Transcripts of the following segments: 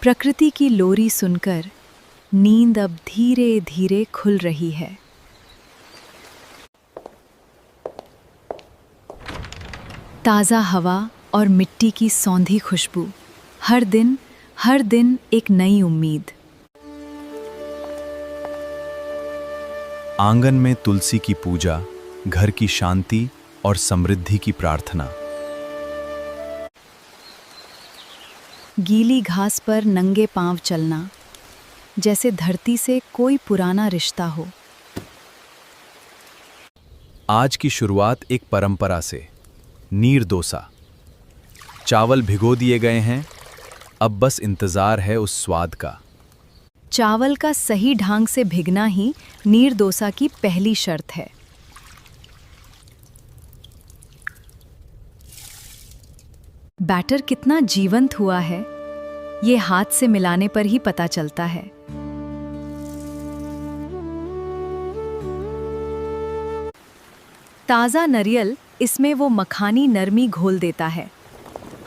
प्रकृति की लोरी सुनकर नींद अब धीरे धीरे खुल रही है। ताज़ा हवा और मिट्टी की सौंधी खुशबू, हर दिन एक नई उम्मीद। आंगन में तुलसी की पूजा, घर की शांति और समृद्धि की प्रार्थना। गीली घास पर नंगे पांव चलना, जैसे धरती से कोई पुराना रिश्ता हो। आज की शुरुआत एक परंपरा से, नीर डोसा। चावल भिगो दिए गए हैं, अब बस इंतजार है उस स्वाद का। चावल का सही ढंग से भिगना ही नीर डोसा की पहली शर्त है। बैटर कितना जीवंत हुआ है, ये हाथ से मिलाने पर ही पता चलता है। ताज़ा नारियल इसमें वो मखानी नरमी घोल देता है।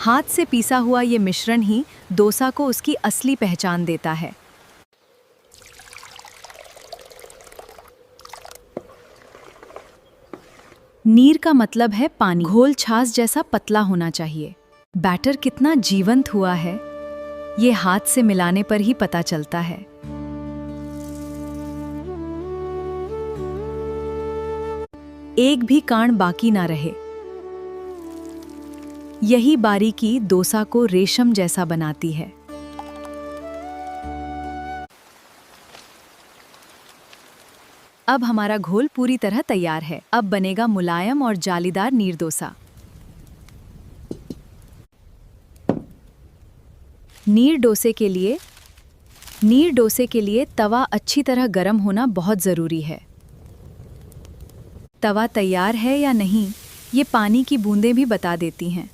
हाथ से पीसा हुआ ये मिश्रण ही डोसा को उसकी असली पहचान देता है। नीर का मतलब है पानी। घोल छाछ जैसा पतला होना चाहिए। बैटर कितना जीवंत हुआ है, ये हाथ से मिलाने पर ही पता चलता है। एक भी कांड बाकी ना रहे। यही बारीकी डोसा को रेशम जैसा बनाती है। अब हमारा घोल पूरी तरह तैयार है। अब बनेगा मुलायम और जालीदार नीर डोसा। नीर डोसे के लिए तवा अच्छी तरह गर्म होना बहुत ज़रूरी है। तवा तैयार है या नहीं, ये पानी की बूंदें भी बता देती हैं।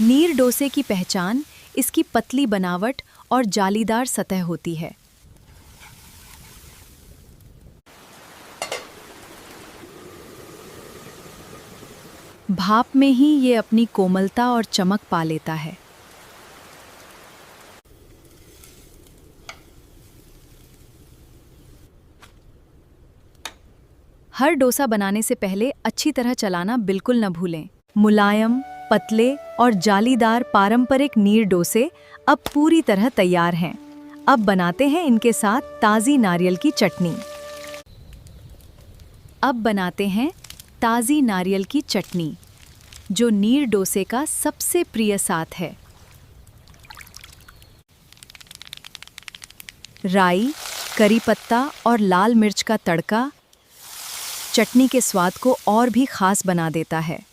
नीर डोसे की पहचान इसकी पतली बनावट और जालीदार सतह होती है। भाप में ही ये अपनी कोमलता और चमक पा लेता है। हर डोसा बनाने से पहले अच्छी तरह चलाना बिल्कुल न भूलें। मुलायम, पतले और जालीदार पारंपरिक नीर डोसे अब पूरी तरह तैयार हैं। अब बनाते हैं इनके साथ ताज़ी नारियल की चटनी। जो नीर डोसे का सबसे प्रिय साथ है। राई, करी पत्ता और लाल मिर्च का तड़का चटनी के स्वाद को और भी खास बना देता है।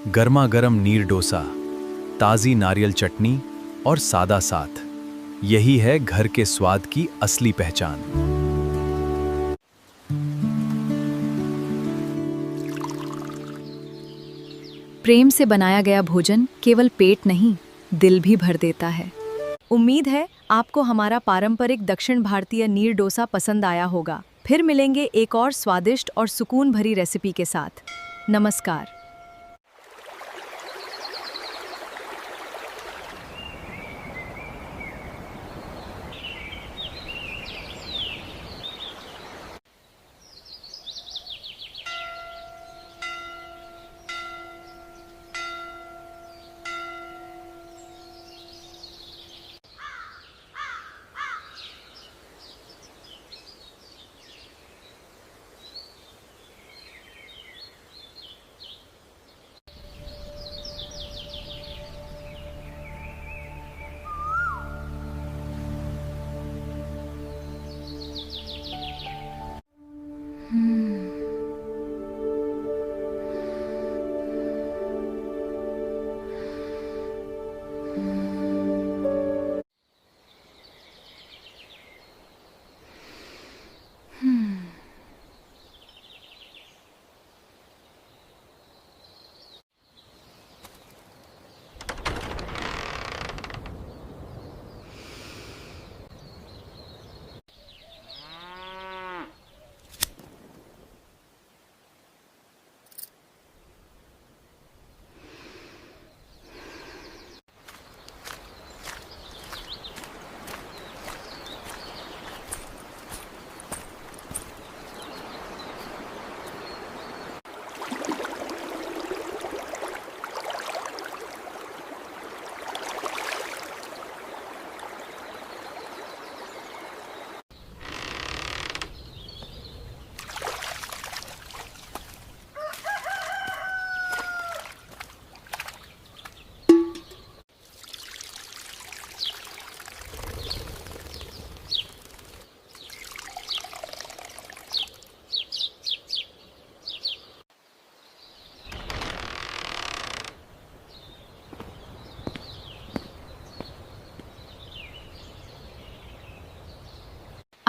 गर्मा गर्म नीर डोसा, ताज़ी नारियल चटनी और सादा साथ, यही है घर के स्वाद की असली पहचान। प्रेम से बनाया गया भोजन केवल पेट नहीं, दिल भी भर देता है। उम्मीद है आपको हमारा पारंपरिक दक्षिण भारतीय नीर डोसा पसंद आया होगा। फिर मिलेंगे एक और स्वादिष्ट और सुकून भरी रेसिपी के साथ। नमस्कार।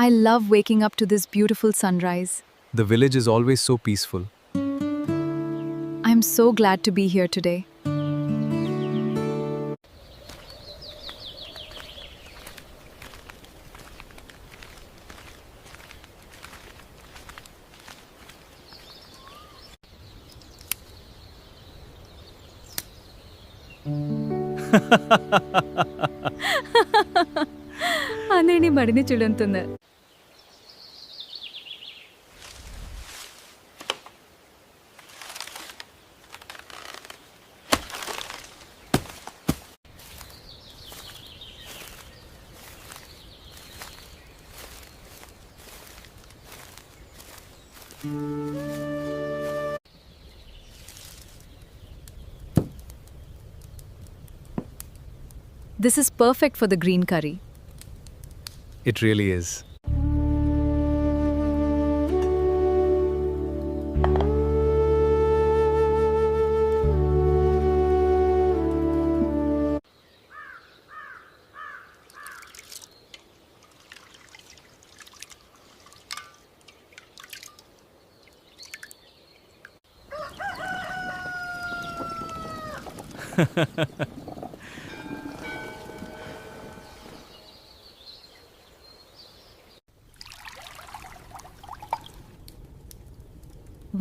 I love waking up to this beautiful sunrise. The village is always so peaceful. I'm so glad to be here today. Antony മടിഞ്ഞു ചുളുത്തുന്നു. This is perfect for the green curry. It really is.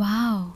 Wow.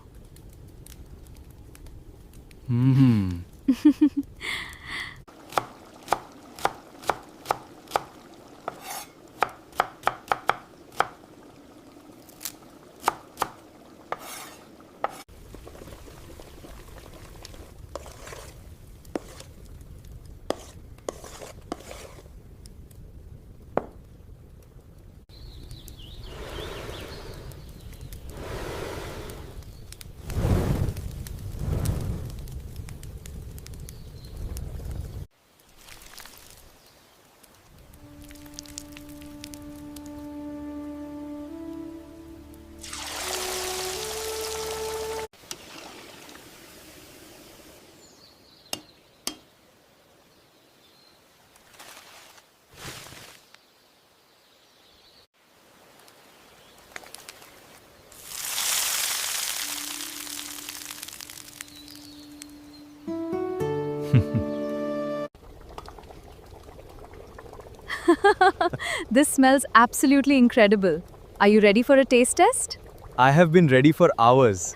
This smells absolutely incredible. Are you ready for a taste test? I have been ready for hours.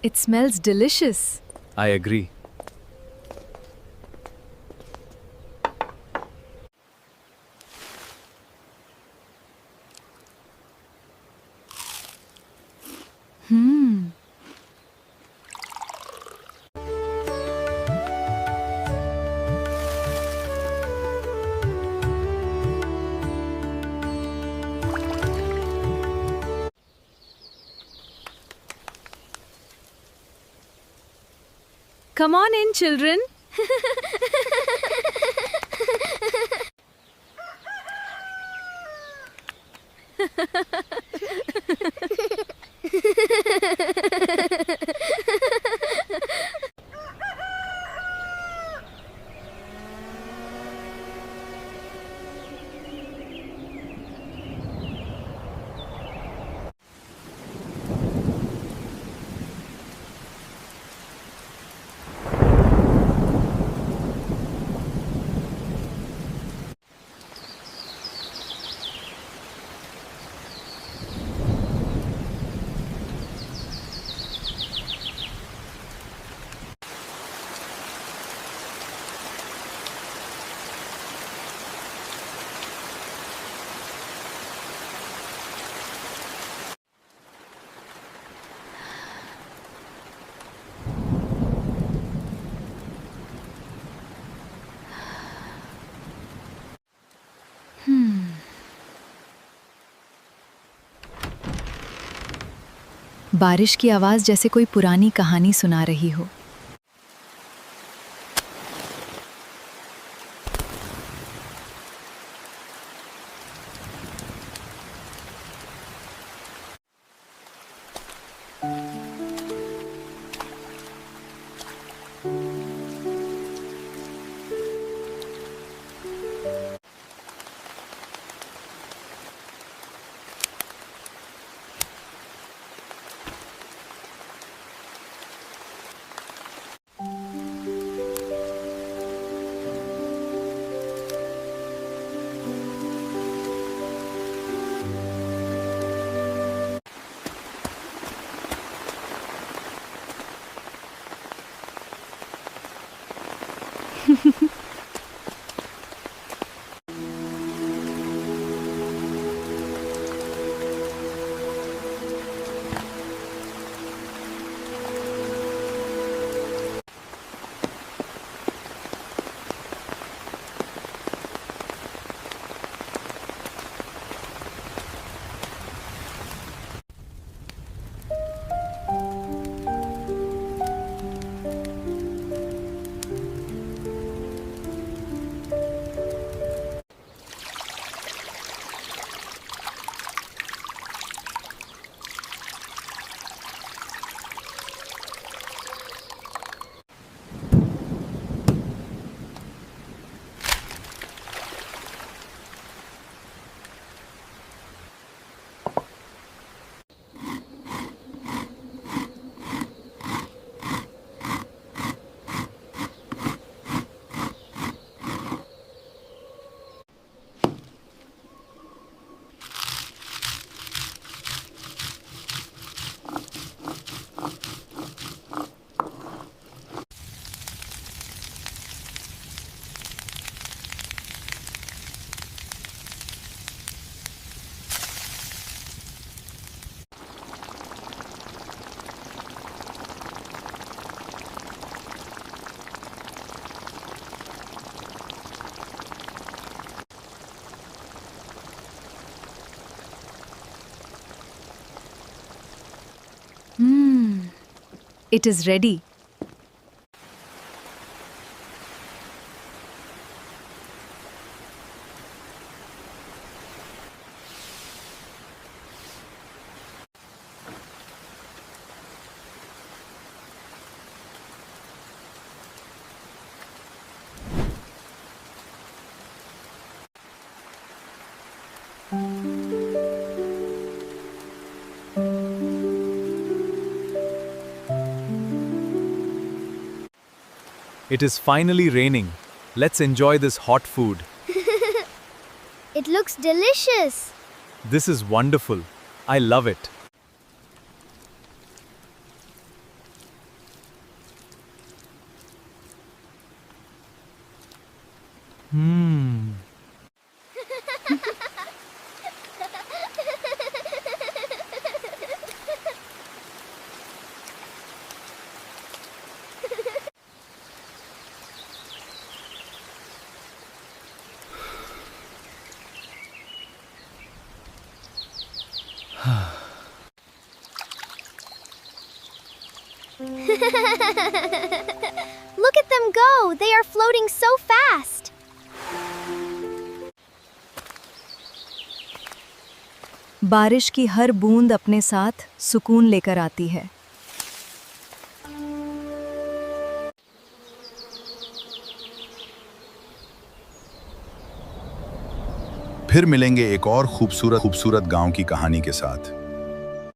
It smells delicious. I agree. Come on in, children. बारिश की आवाज़ जैसे कोई पुरानी कहानी सुना रही हो। It is ready. It is finally raining. Let's enjoy this hot food. It looks delicious. This is wonderful. I love it. Look at them go. They are floating so fast. बारिश की हर बूंद अपने साथ सुकून लेकर आती है। फिर मिलेंगे एक और खूबसूरत गांव की कहानी के साथ।